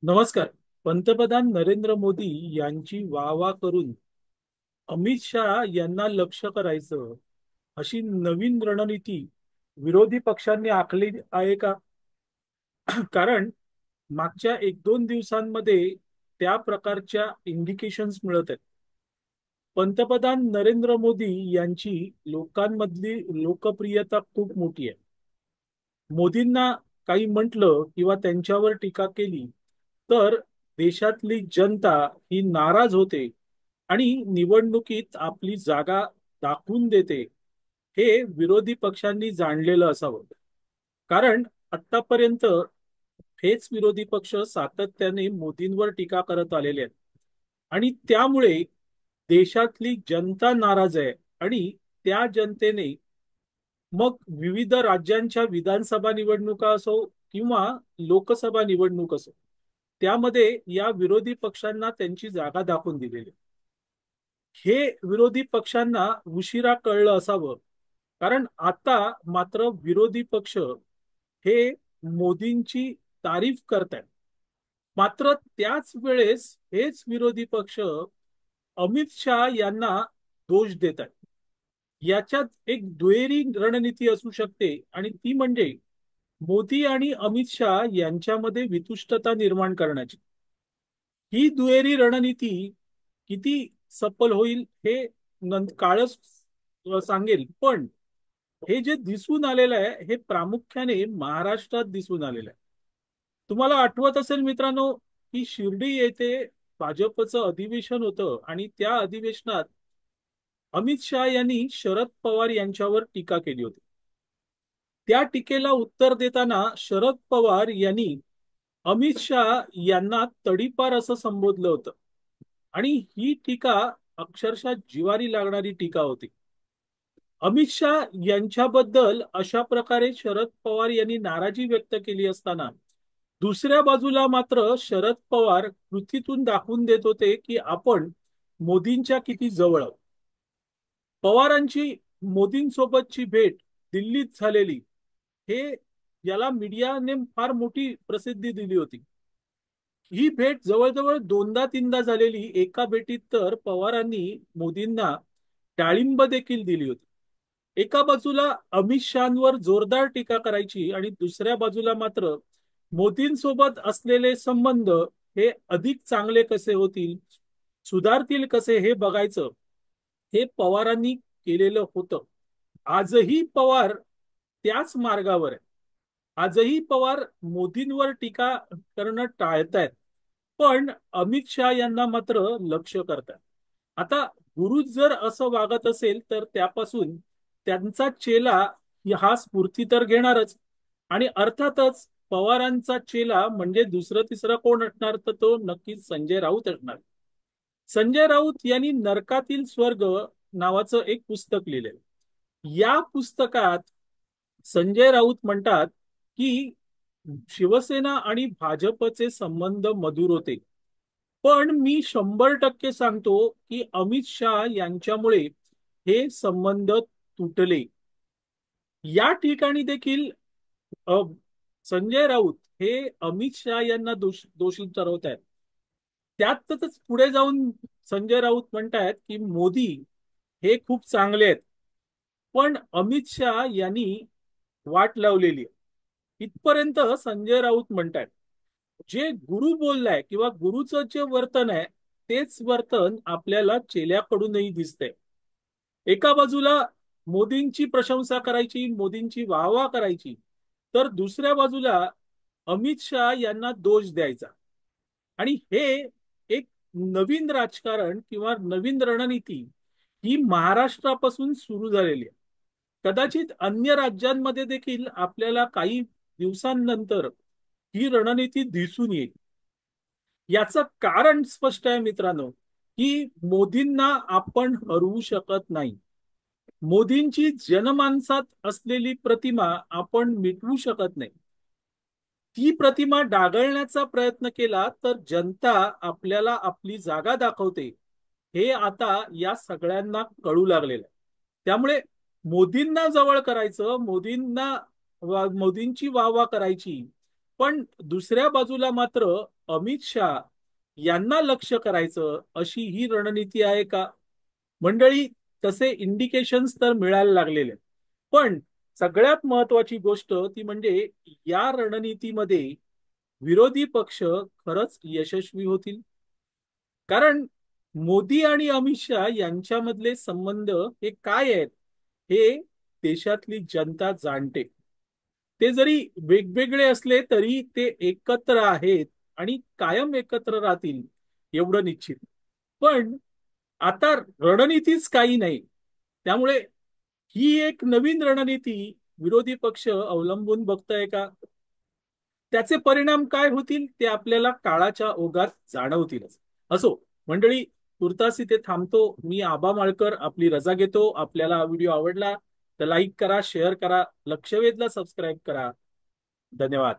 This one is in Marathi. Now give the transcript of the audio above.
नमस्कार. पंतप्रधान नरेंद्र मोदी यांची वाह करून अमित शहा यांना लक्ष करायचं अशी नवीन रणनीती विरोधी पक्षांनी आखली आहे का? कारण मागच्या एक दोन दिवसांमध्ये त्या प्रकारच्या इंडिकेशन्स मिळत आहेत. पंतप्रधान नरेंद्र मोदी यांची लोकांमधली लोकप्रियता खूप मोठी आहे. मोदींना काही म्हटलं किंवा त्यांच्यावर टीका केली तर देशातली जनता ही नाराज होते आणि निवडणुकीत आपली जागा दाखवून देते. हे विरोधी पक्षांनी जाणलेलं असावं. कारण आतापर्यंत हेच विरोधी पक्ष सातत्याने मोदींवर टीका करत आलेले आहेत आणि त्यामुळे देशातली जनता नाराज आहे. आणि त्या जनतेने मग विविध राज्यांच्या विधानसभा निवडणुका असो किंवा लोकसभा निवडणूक असो, त्यामध्ये या विरोधी पक्षांना त्यांची जागा दाखवून दिलेली आहे. हे विरोधी पक्षांना उशिरा कळलं असावं. कारण आता मात्र विरोधी पक्ष हे मोदींची तारीफ करतायत. मात्र त्याच वेळेस हेच विरोधी पक्ष अमित शहा यांना दोष देत आहेत. याच्यात एक दुहेरी रणनीती असू शकते आणि ती म्हणजे मोदी आणि अमित शहा यांच्यामध्ये वितुष्टता निर्माण करण्याची. ही दुहेरी रणनीती किती सफल होईल हे काळच सांगेल. पण हे जे दिसून आलेलं आहे हे प्रामुख्याने महाराष्ट्रात दिसून आलेलं आहे. तुम्हाला आठवत असेल मित्रांनो की शिर्डी येथे भाजपचं अधिवेशन होतं आणि त्या अधिवेशनात अमित शहा यांनी शरद पवार यांच्यावर टीका केली होती. त्या टीकेला उत्तर देताना शरद पवार यांनी अमित शहा यांना तडीपार असं संबोधलं होतं. आणि ही टीका अक्षरशः जिवारी लागणारी टीका होती. अमित शहा यांच्याबद्दल अशा प्रकारे शरद पवार यांनी नाराजी व्यक्त केली असताना दुसऱ्या बाजूला मात्र शरद पवार कृतीतून दाखवून देत होते की आपण मोदींच्या किती जवळ आहोत. पवारांची मोदींसोबतची भेट दिल्लीत झालेली, हे याला मीडियाने फार मोठी प्रसिद्धी दिली होती. ही भेट जवळजवळ दोनदा तीनदा झालेली. एका भेटीत तर पवारांनी मोदींना डाळिंब देखील दिली होती. एका बाजूला अमित शहांवर जोरदार टीका करायची आणि दुसऱ्या बाजूला मात्र मोदींसोबत असलेले संबंध हे अधिक चांगले कसे होतील, सुधारतील कसे हे बघायचं, हे पवारांनी केलेलं होतं. आजही पवार त्याच मार्गावर आहे. आजही पवार मोदींवर टीका करणं टाळतायत. पण अमित शहा यांना मात्र लक्ष करतात. आता गुरु जर असं वागत असेल तर त्यापासून त्यांचा चेला हा स्फूर्ती तर घेणारच. आणि अर्थातच पवारांचा चेला म्हणजे दुसरं तिसरं कोण असणार, तर तो नक्कीच संजय राऊत असणार. संजय राऊत यांनी नरकातील स्वर्ग नावाचं एक पुस्तक लिहिलेलं. या पुस्तकात संजय राऊत म्हणतात की शिवसेना आणि भाजपचे संबंध मधुर होते. पण मी 100% सांगतो की अमित शहा यांच्यामुळे हे संबंध तुटले. या ठिकाणी देखील अ, संजय राऊत हे अमित शहा यांना दोषी ठरवत आहेत. त्यातच पुढे जाऊन संजय राऊत म्हणतायत की मोदी हे खूप चांगले आहेत, पण अमित शहा यांनी वाट लावलेली आहे. इथपर्यंत संजय राऊत म्हणतायत. जे गुरु बोललाय किंवा गुरुचं जे वर्तन आहे तेच वर्तन आपल्याला चेल्याकडूनही दिसतंय. एका बाजूला मोदींची प्रशंसा करायची, मोदींची वाहवा करायची, तर दुसऱ्या बाजूला अमित शहा यांना दोष द्यायचा. आणि हे एक नवीन राजकारण किंवा नवीन रणनीती ही महाराष्ट्रापासून सुरू झालेली आहे. कदाचित अन्य राज्यांमध्ये देखील आपल्याला काही दिवसांनंतर ही रणनीती दिसून येईल. याचं कारण स्पष्ट आहे मित्रांनो, की मोदींना आपण हरवू शकत नाही. मोदींची जनमानसात असलेली प्रतिमा आपण मिटवू शकत नाही. ती प्रतिमा डागळण्याचा प्रयत्न केला तर जनता आपल्याला आपली जागा दाखवते, हे आता या सगळ्यांना कळू लागलेलं आहे. त्यामुळे मोदींना जवळ करायचं, मोदींची वाहवा करायची, पण दुसऱ्या बाजूला मात्र अमित शहा यांना लक्ष करायचं अशी ही रणनीती आहे का? मंडळी, तसे इंडिकेशन्स तर मिळायला लागलेले आहेत. पण सगळ्यात महत्वाची गोष्ट ती म्हणजे या रणनीतीमध्ये विरोधी पक्ष खरंच यशस्वी होतील. कारण मोदी आणि अमित शहा यांच्यामधले संबंध हे काय आहेत हे देशातली जनता जाणते. ते जरी वेगवेगळे असले तरी ते एकत्र आहेत आणि कायम एकत्र राहतील एवढं निश्चित. पण आता रणनीतीच काही नाही. त्यामुळे ही एक नवीन रणनीती विरोधी पक्ष अवलंबून बघताय का? त्याचे परिणाम काय होतील ते आपल्याला काळाच्या ओघात जाणवतीलच. असो मंडळी, तुर्तास इथे थांबतो. मी आबा माळकर आपली रजा घेतो. आपल्याला हा व्हिडिओ आवडला तर लाईक करा, शेअर करा, लक्षवेधला सबस्क्राईब करा. धन्यवाद.